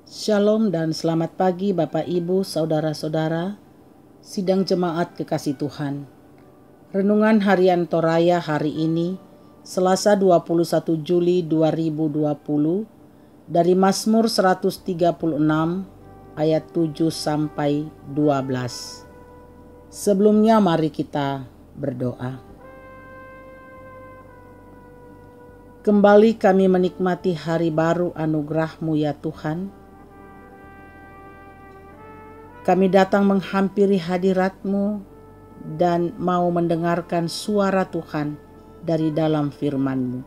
Shalom dan selamat pagi Bapak Ibu, Saudara-saudara, sidang jemaat kekasih Tuhan. Renungan harian Toraya hari ini, Selasa 21 Juli 2020, dari Mazmur 136 ayat 7 sampai 12. Sebelumnya mari kita berdoa. Kembali kami menikmati hari baru anugerah-Mu ya Tuhan. Kami datang menghampiri hadirat-Mu dan mau mendengarkan suara Tuhan dari dalam firman-Mu.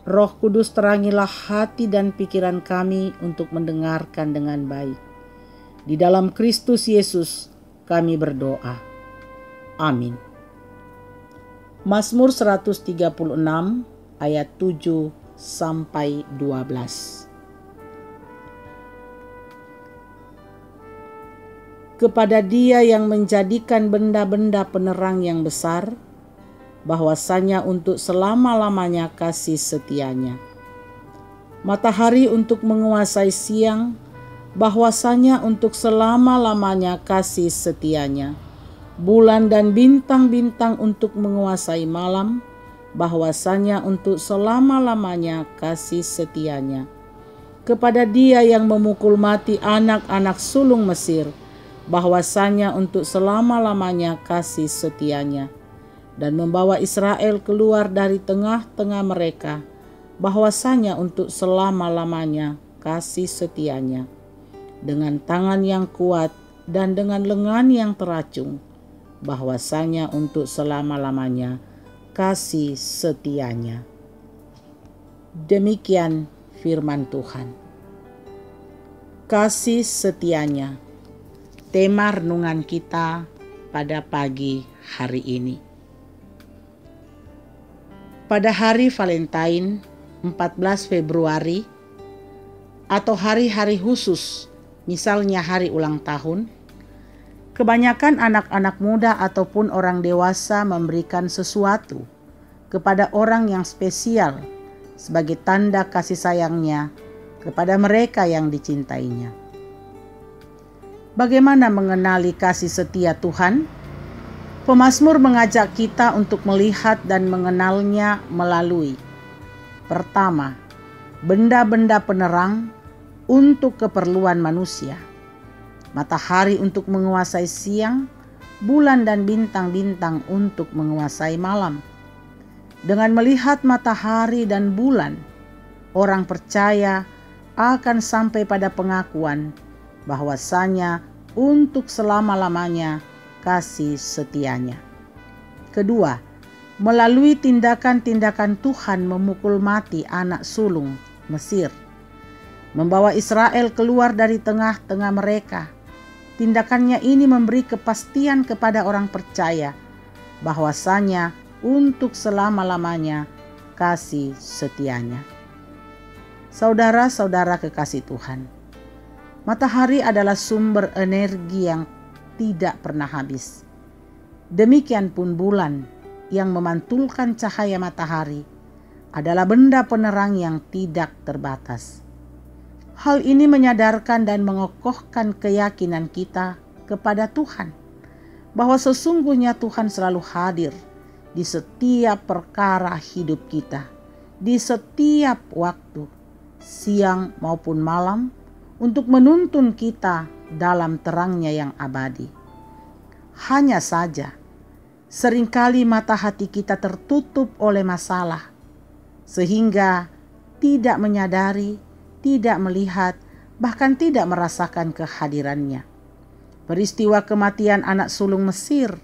Roh Kudus, terangilah hati dan pikiran kami untuk mendengarkan dengan baik. Di dalam Kristus Yesus kami berdoa. Amin. Mazmur 136 ayat 7 sampai 12. Kepada Dia yang menjadikan benda-benda penerang yang besar, bahwasanya untuk selama-lamanya kasih setianya. Matahari untuk menguasai siang, bahwasanya untuk selama-lamanya kasih setianya. Bulan dan bintang-bintang untuk menguasai malam, bahwasanya untuk selama-lamanya kasih setianya. Kepada Dia yang memukul mati anak-anak sulung Mesir, bahwasanya untuk selama-lamanya kasih setianya, dan membawa Israel keluar dari tengah-tengah mereka, bahwasanya untuk selama-lamanya kasih setianya, dengan tangan yang kuat dan dengan lengan yang teracung, bahwasanya untuk selama-lamanya kasih setianya. Demikian firman Tuhan. Kasih setianya, tema renungan kita pada pagi hari ini. Pada hari Valentine 14 Februari atau hari-hari khusus, misalnya hari ulang tahun, kebanyakan anak-anak muda ataupun orang dewasa memberikan sesuatu kepada orang yang spesial sebagai tanda kasih sayangnya kepada mereka yang dicintainya. Bagaimana mengenali kasih setia Tuhan? Pemazmur mengajak kita untuk melihat dan mengenalnya melalui: pertama, benda-benda penerang untuk keperluan manusia. Matahari untuk menguasai siang, bulan dan bintang-bintang untuk menguasai malam. Dengan melihat matahari dan bulan, orang percaya akan sampai pada pengakuan bahwasanya untuk selama-lamanya kasih setianya. Kedua, melalui tindakan-tindakan Tuhan memukul mati anak sulung Mesir, membawa Israel keluar dari tengah-tengah mereka. Tindakannya ini memberi kepastian kepada orang percaya bahwasanya untuk selama-lamanya kasih setianya. Saudara-saudara kekasih Tuhan, matahari adalah sumber energi yang tidak pernah habis. Demikian pun bulan yang memantulkan cahaya matahari adalah benda penerang yang tidak terbatas. Hal ini menyadarkan dan mengokohkan keyakinan kita kepada Tuhan, bahwa sesungguhnya Tuhan selalu hadir di setiap perkara hidup kita, di setiap waktu, siang maupun malam, untuk menuntun kita dalam terangnya yang abadi. Hanya saja, seringkali mata hati kita tertutup oleh masalah, sehingga tidak menyadari, tidak melihat, bahkan tidak merasakan kehadirannya. Peristiwa kematian anak sulung Mesir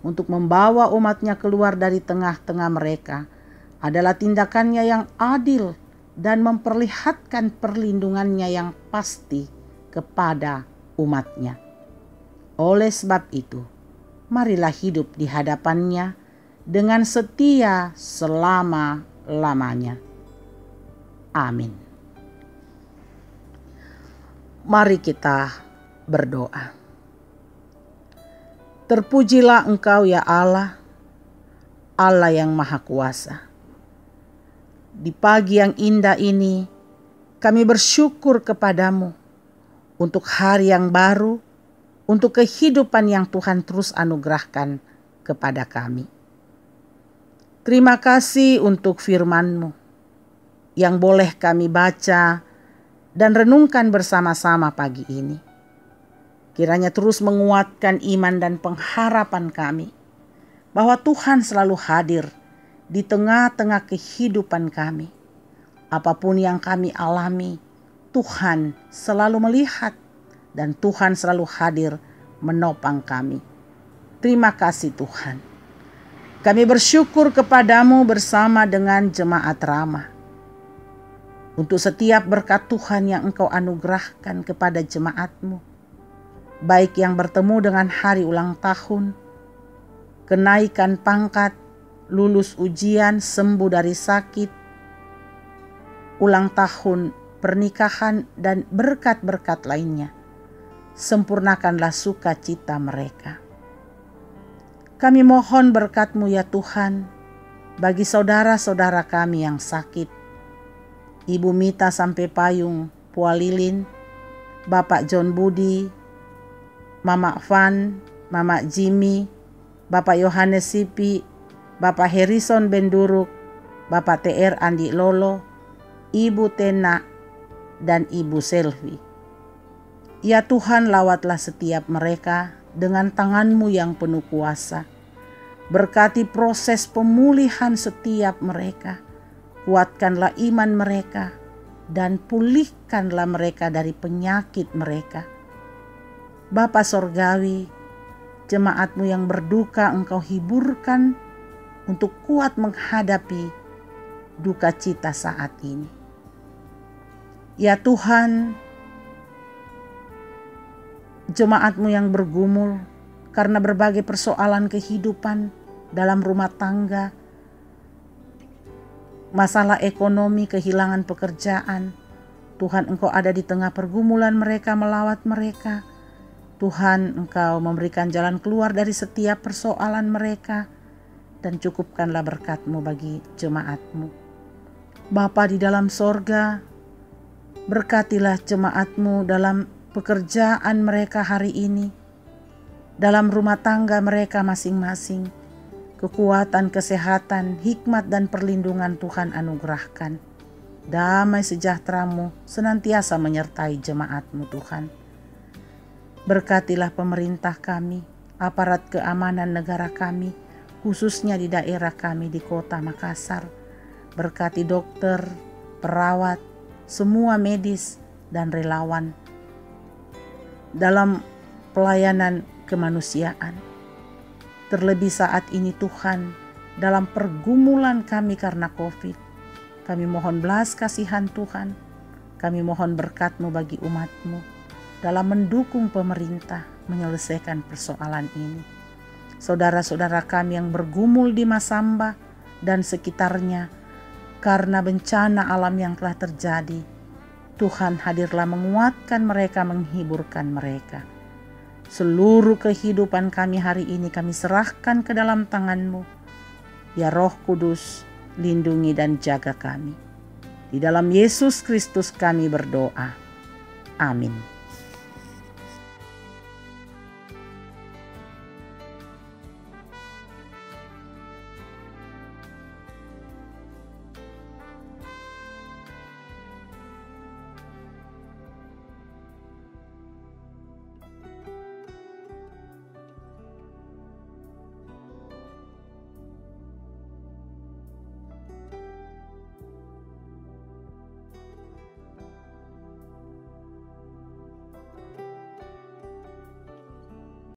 untuk membawa umatnya keluar dari tengah-tengah mereka adalah tindakannya yang adil dan memperlihatkan perlindungannya yang pasti kepada umatnya. Oleh sebab itu, marilah hidup di hadapannya dengan setia selama-lamanya. Amin. Mari kita berdoa. Terpujilah Engkau ya Allah, Allah yang Maha Kuasa. Di pagi yang indah ini, Kami bersyukur kepadamu untuk hari yang baru, untuk kehidupan yang Tuhan terus anugerahkan kepada kami. Terima kasih untuk firman-Mu yang boleh kami baca dan renungkan bersama-sama pagi ini. Kiranya terus menguatkan iman dan pengharapan kami bahwa Tuhan selalu hadir di tengah-tengah kehidupan kami. Apapun yang kami alami, Tuhan selalu melihat dan Tuhan selalu hadir menopang kami. Terima kasih Tuhan. Kami bersyukur kepadamu bersama dengan jemaat Rama. Untuk setiap berkat Tuhan yang Engkau anugerahkan kepada jemaat-Mu. Baik yang bertemu dengan hari ulang tahun, kenaikan pangkat, lulus ujian, sembuh dari sakit, ulang tahun, pernikahan, dan berkat-berkat lainnya. Sempurnakanlah sukacita mereka. Kami mohon berkat-Mu ya Tuhan, bagi saudara-saudara kami yang sakit. Ibu Mita sampai Payung, Pua Lilin, Bapak John Budi, Mama Van, Mama Jimmy, Bapak Yohanes Sipi, Bapak Harrison Benduruk, Bapak TR Andi Lolo, Ibu Tena, dan Ibu Selvi. Ya Tuhan, lawatlah setiap mereka dengan tangan-Mu yang penuh kuasa. Berkati proses pemulihan setiap mereka. Kuatkanlah iman mereka dan pulihkanlah mereka dari penyakit mereka. Bapa Sorgawi, jemaat-Mu yang berduka Engkau hiburkan untuk kuat menghadapi duka cita saat ini. Ya Tuhan, jemaat-Mu yang bergumul karena berbagai persoalan kehidupan dalam rumah tangga, masalah ekonomi, kehilangan pekerjaan. Tuhan, Engkau ada di tengah pergumulan mereka, melawat mereka. Tuhan, Engkau memberikan jalan keluar dari setiap persoalan mereka, dan cukupkanlah berkat-Mu bagi jemaat-Mu. Bapa di dalam sorga, berkatilah jemaat-Mu dalam pekerjaan mereka hari ini, dalam rumah tangga mereka masing-masing. Kekuatan, kesehatan, hikmat, dan perlindungan Tuhan anugerahkan. Damai sejahtera-Mu senantiasa menyertai jemaat-Mu Tuhan. Berkatilah pemerintah kami, aparat keamanan negara kami, khususnya di daerah kami di kota Makassar. Berkati dokter, perawat, semua medis dan relawan dalam pelayanan kemanusiaan. Terlebih saat ini Tuhan, dalam pergumulan kami karena COVID, kami mohon belas kasihan Tuhan. Kami mohon berkat-Mu bagi umat-Mu dalam mendukung pemerintah menyelesaikan persoalan ini. Saudara-saudara kami yang bergumul di Masamba dan sekitarnya karena bencana alam yang telah terjadi, Tuhan hadirlah menguatkan mereka, menghiburkan mereka. Seluruh kehidupan kami hari ini kami serahkan ke dalam tangan-Mu. Ya Roh Kudus, lindungi dan jaga kami. Di dalam Yesus Kristus kami berdoa. Amin.